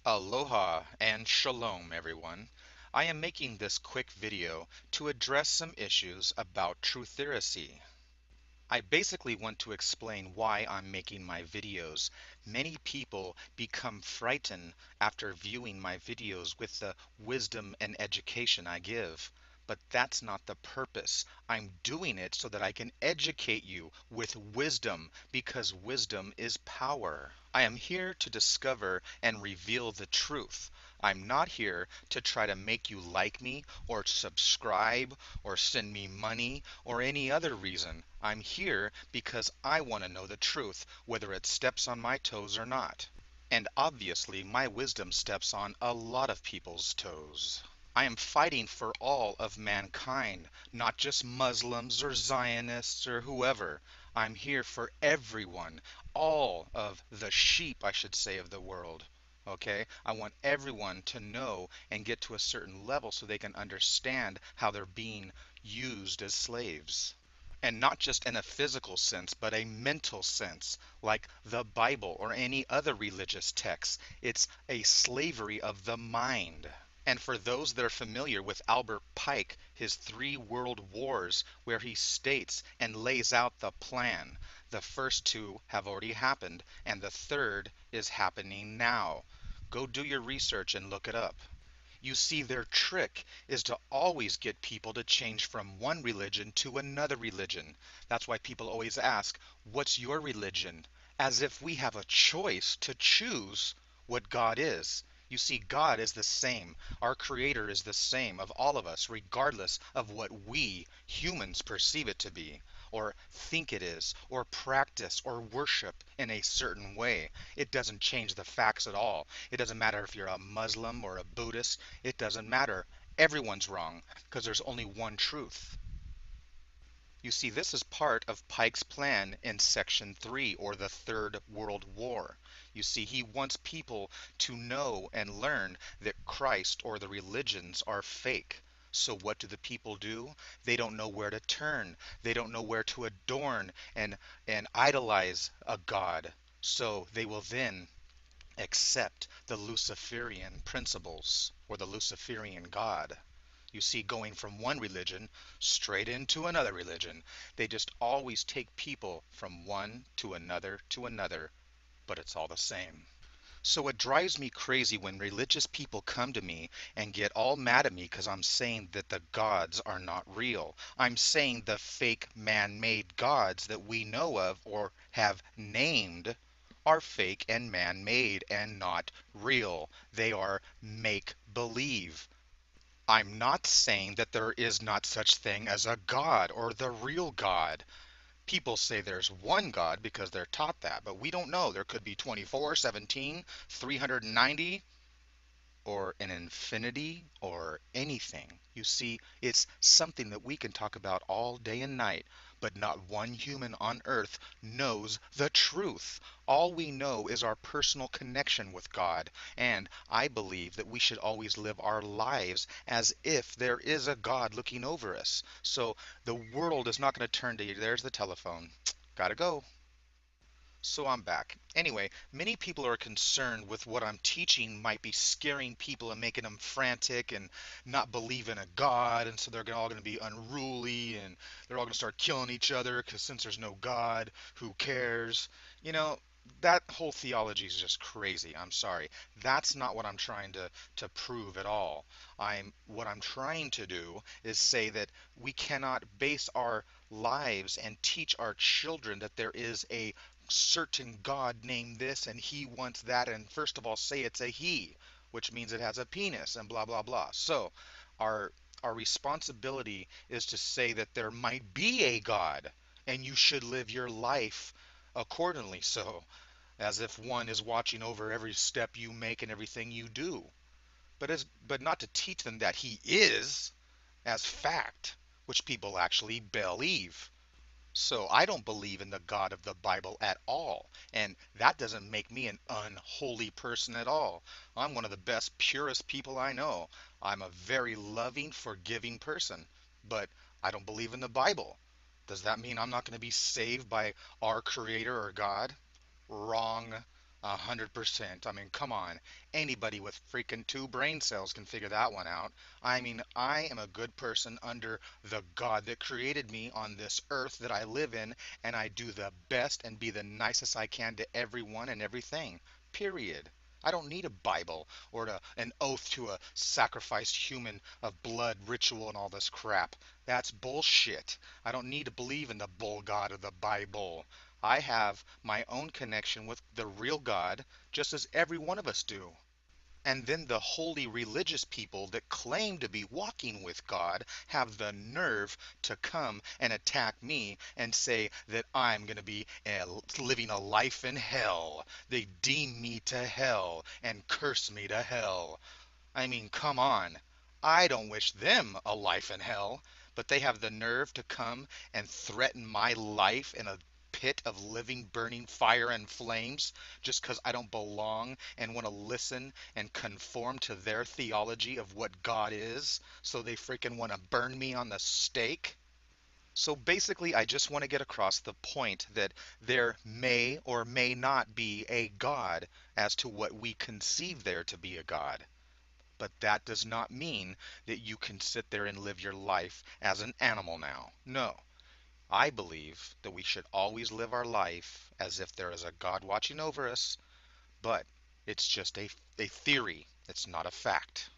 Aloha and shalom, everyone. I am making this quick video to address some issues about Truthiracy. I basically want to explain why I'm making my videos. Many people become frightened after viewing my videos with the wisdom and education I give. But that's not the purpose. I'm doing it so that I can educate you with wisdom because wisdom is power. I am here to discover and reveal the truth. I'm not here to try to make you like me or subscribe or send me money or any other reason. I'm here because I want to know the truth, whether it steps on my toes or not. And obviously, my wisdom steps on a lot of people's toes. I am fighting for all of mankind, not just Muslims or Zionists or whoever. I'm here for everyone, all of the sheep, I should say, of the world. Okay? I want everyone to know and get to a certain level so they can understand how they're being used as slaves. And not just in a physical sense, but a mental sense, like the Bible or any other religious text. It's a slavery of the mind. And for those that are familiar with Albert Pike, his three world wars, where he states and lays out the plan, the first two have already happened, and the third is happening now. Go do your research and look it up. You see, their trick is to always get people to change from one religion to another religion. That's why people always ask, what's your religion? As if we have a choice to choose what God is. You see, God is the same. Our Creator is the same of all of us, regardless of what we humans perceive it to be, or think it is, or practice, or worship in a certain way. It doesn't change the facts at all. It doesn't matter if you're a Muslim or a Buddhist. It doesn't matter. Everyone's wrong because there's only one truth. You see, this is part of Pike's plan in Section 3, or the Third World War. You see, he wants people to know and learn that Christ or the religions are fake. So what do the people do? They don't know where to turn. They don't know where to adorn and idolize a god. So they will then accept the Luciferian principles or the Luciferian God. You see, going from one religion straight into another religion. They just always take people from one to another, but it's all the same. So it drives me crazy when religious people come to me and get all mad at me because I'm saying that the gods are not real. I'm saying the fake man-made gods that we know of or have named are fake and man-made and not real. They are make-believe. I'm not saying that there is not such thing as a God or the real God. People say there's one God because they're taught that, but we don't know. There could be 24, 17, 390, or an infinity, or anything. You see, it's something that we can talk about all day and night, but not one human on earth knows the truth. All we know is our personal connection with God, and I believe that we should always live our lives as if there is a God looking over us. So the world is not going to turn to you. There's the telephone. Gotta go. So I'm back. Anyway, many people are concerned with what I'm teaching might be scaring people and making them frantic and not believe in a God, and so they're all going to be unruly and they're all going to start killing each other because since there's no God, who cares? You know, that whole theology is just crazy. I'm sorry. That's not what I'm trying to prove at all. What I'm trying to do is say that we cannot base our lives and teach our children that there is a certain God named this and he wants that, and first of all say it's a he, which means it has a penis and blah blah blah. So our our responsibility is to say that there might be a God and you should live your life accordingly, so as if one is watching over every step you make and everything you do, but not to teach them that he is as fact, which people actually believe. So I don't believe in the God of the Bible at all. And that doesn't make me an unholy person at all. I'm one of the best, purest people I know. I'm a very loving, forgiving person. But I don't believe in the Bible. Does that mean I'm not going to be saved by our Creator or God? Wrong. 100%. I mean, come on. Anybody with freaking two brain cells can figure that one out. I mean, I am a good person under the God that created me on this earth that I live in, and I do the best and be the nicest I can to everyone and everything. Period. I don't need a Bible or an oath to a sacrificed human of blood ritual and all this crap. That's bullshit. I don't need to believe in the bull God of the Bible. I have my own connection with the real God, just as every one of us do. And then the holy religious people that claim to be walking with God have the nerve to come and attack me and say that I'm going to be living a life in hell. They deem me to hell and curse me to hell. I mean, come on. I don't wish them a life in hell, but they have the nerve to come and threaten my life in a pit of living, burning fire and flames just because I don't belong and want to listen and conform to their theology of what God is. So they freaking want to burn me on the stake. So basically, I just want to get across the point that there may or may not be a God as to what we conceive there to be a God. But that does not mean that you can sit there and live your life as an animal now. No. I believe that we should always live our life as if there is a God watching over us, but it's just a theory. It's not a fact.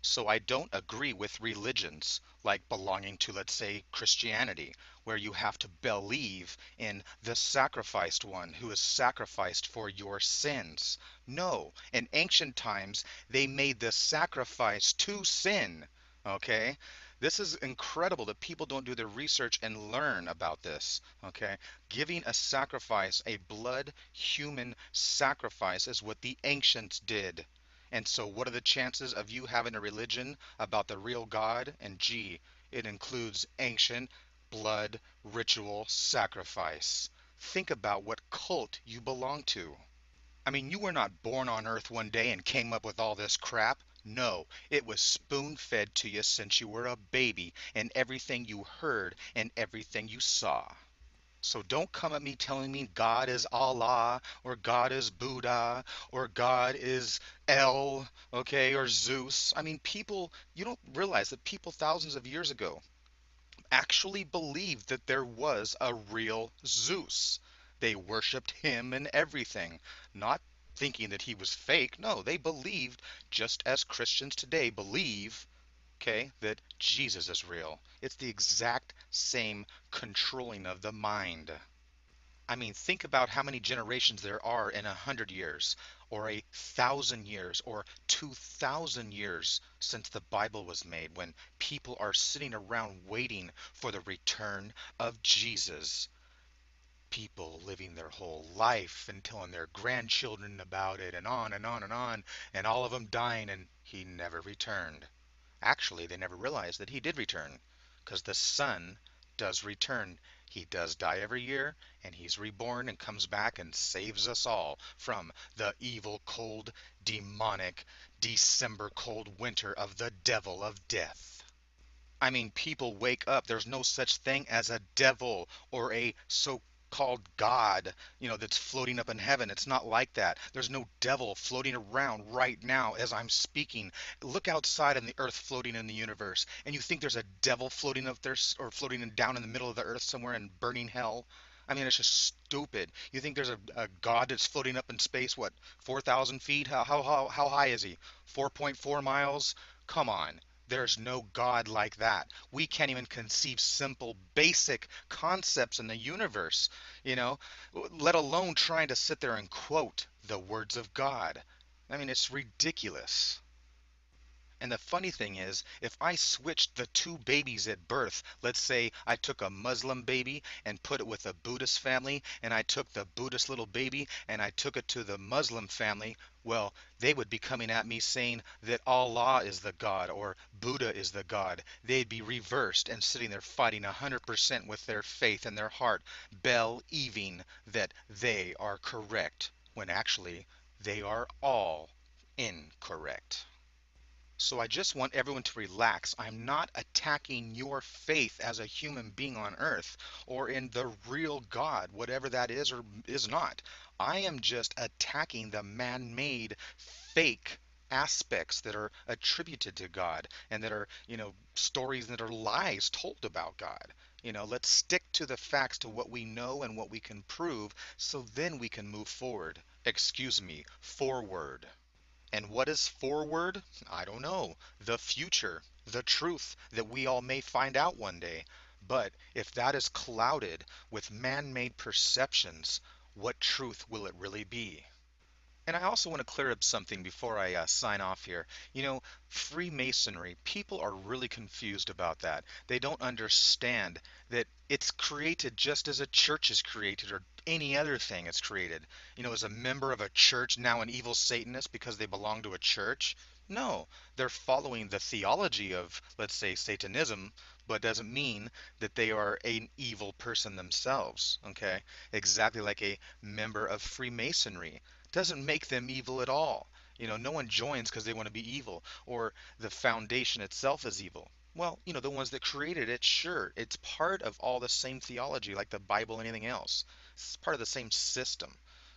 So I don't agree with religions like belonging to, let's say, Christianity, where you have to believe in the sacrificed one who is sacrificed for your sins. No, in ancient times, they made the sacrifice to sin. Okay? This is incredible that people don't do their research and learn about this. Okay? Giving a sacrifice, a blood human sacrifice, is what the ancients did. And so, what are the chances of you having a religion about the real God? And gee, it includes ancient blood ritual sacrifice. Think about what cult you belong to. I mean, you were not born on Earth one day and came up with all this crap. No, it was spoon fed to you since you were a baby, and everything you heard and everything you saw. So don't come at me telling me God is Allah or God is Buddha or God is El, okay, or Zeus. I mean, people, you don't realize that people thousands of years ago actually believed that there was a real Zeus. They worshiped him and everything, not thinking that he was fake. No, they believed, just as Christians today believe, okay, that Jesus is real. It's the exact same controlling of the mind. I mean, think about how many generations there are in 100 years, or 1,000 years, or 2,000 years since the Bible was made, when people are sitting around waiting for the return of Jesus. People living their whole life and telling their grandchildren about it, and on and on and on, and all of them dying, and he never returned. Actually, they never realized that he did return, because the Son does return. He does die every year, and he's reborn and comes back and saves us all from the evil, cold, demonic, December cold winter of the devil of death. I mean, people wake up. There's no such thing as a devil or a so-called God, that's floating up in heaven. It's not like that. There's no devil floating around right now as I'm speaking. Look outside in the earth floating in the universe, and you think there's a devil floating up there or floating down in the middle of the earth somewhere in burning hell? I mean, it's just stupid. You think there's a God that's floating up in space, what, 4,000 feet? How high is he? 4.4 miles? Come on. There's no God like that. We can't even conceive simple, basic concepts in the universe, you know, let alone trying to sit there and quote the words of God. I mean, it's ridiculous. And the funny thing is, if I switched the two babies at birth, let's say I took a Muslim baby and put it with a Buddhist family, and I took the Buddhist little baby and I took it to the Muslim family, well, they would be coming at me saying that Allah is the God or Buddha is the God. They'd be reversed and sitting there fighting 100% with their faith and their heart, believing that they are correct, when actually they are all incorrect. So I just want everyone to relax. I'm not attacking your faith as a human being on earth or in the real God, whatever that is or is not. I am just attacking the man-made fake aspects that are attributed to God and that are, stories that are lies told about God. Let's stick to the facts, to what we know and what we can prove, so then we can move forward. Excuse me, forward. And what is forward? I don't know. The future, the truth that we all may find out one day. But if that is clouded with man-made perceptions, what truth will it really be? And I also want to clear up something before I sign off here. Freemasonry, people are really confused about that. They don't understand that it's created just as a church is created or any other thing is created. As a member of a church, now an evil Satanist because they belong to a church? No, they're following the theology of, let's say, Satanism, but doesn't mean that they are an evil person themselves, okay? Exactly like a member of Freemasonry doesn't make them evil at all. No one joins because they want to be evil, or the foundation itself is evil. Well, the ones that created it, sure, it's part of all the same theology, like the Bible and anything else. It's part of the same system.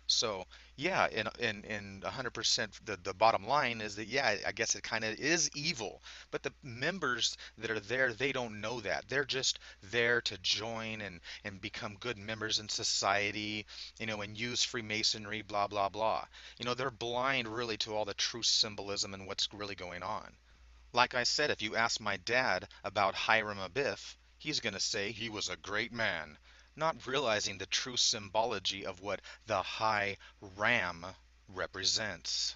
So, yeah, in 100%, the bottom line is that, yeah, I guess it kind of is evil. But the members that are there, they don't know that. They're just there to join and become good members in society, and use Freemasonry, blah, blah, blah. They're blind really to all the true symbolism and what's really going on. Like I said, if you ask my dad about Hiram Abiff, he's going to say he was a great man, not realizing the true symbology of what the high ram represents.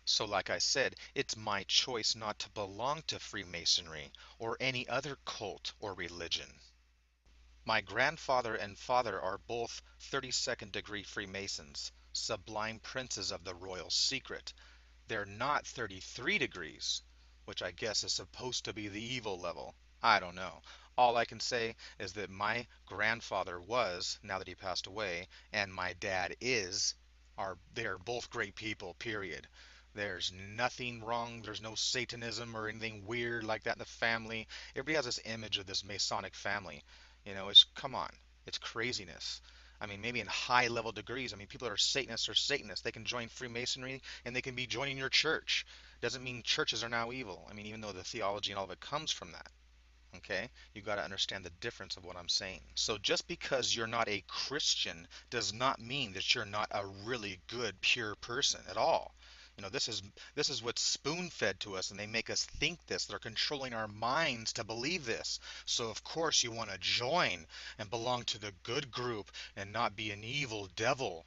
So like I said, it's my choice not to belong to Freemasonry or any other cult or religion. My grandfather and father are both 32nd degree Freemasons, sublime princes of the royal secret. They're not 33 degrees, which I guess is supposed to be the evil level. I don't know. All I can say is that my grandfather was, now that he passed away, and my dad is, they're both great people, period. There's nothing wrong. There's no Satanism or anything weird like that in the family. Everybody has this image of this Masonic family. Come on. It's craziness. I mean, maybe in high level degrees. I mean, people that are Satanists are Satanists. They can join Freemasonry and they can be joining your church. Doesn't mean churches are now evil. I mean, even though the theology and all of it comes from that. Okay? You got to understand the difference of what I'm saying. So just because you're not a Christian does not mean that you're not a really good, pure person at all. This is what's spoon-fed to us, and they make us think this. They're controlling our minds to believe this. So of course you want to join and belong to the good group and not be an evil devil.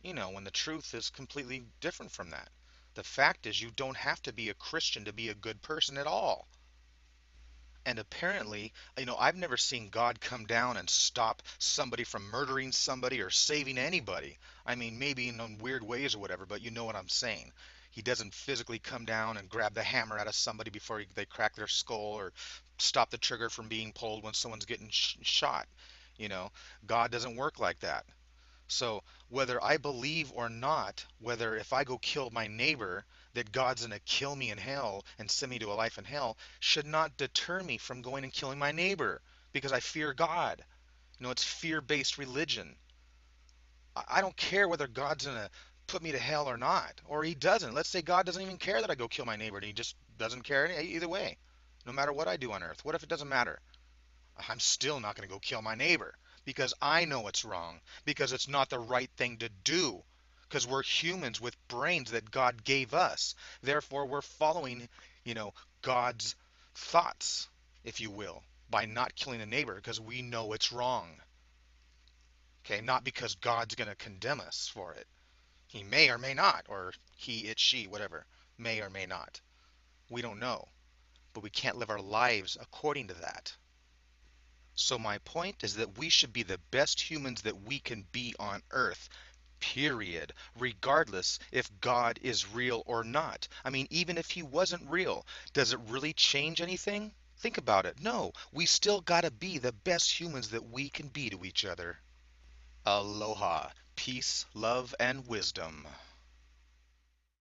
When the truth is completely different from that. The fact is you don't have to be a Christian to be a good person at all. And apparently, I've never seen God come down and stop somebody from murdering somebody or saving anybody. I mean, maybe in weird ways or whatever, but you know what I'm saying. He doesn't physically come down and grab the hammer out of somebody before they crack their skull or stop the trigger from being pulled when someone's getting shot. You know, God doesn't work like that. So whether I believe or not, whether if I go kill my neighbor, that God's going to kill me in hell and send me to a life in hell, should not deter me from going and killing my neighbor because I fear God. It's fear-based religion. I don't care whether God's going to put me to hell or not, or he doesn't. Let's say God doesn't even care that I go kill my neighbor and he just doesn't care either way, no matter what I do on earth. What if it doesn't matter? I'm still not going to go kill my neighbor because I know it's wrong, because it's not the right thing to do, because we're humans with brains that God gave us. Therefore, we're following, you know, God's thoughts, if you will, by not killing a neighbor because we know it's wrong. Okay, not because God's going to condemn us for it. He may or may not, or he, it, she, whatever, may or may not. We don't know, but we can't live our lives according to that. So my point is that we should be the best humans that we can be on earth, period, regardless if God is real or not. I mean, even if he wasn't real, does it really change anything? Think about it. No, we still gotta be the best humans that we can be to each other. Aloha, peace, love, and wisdom.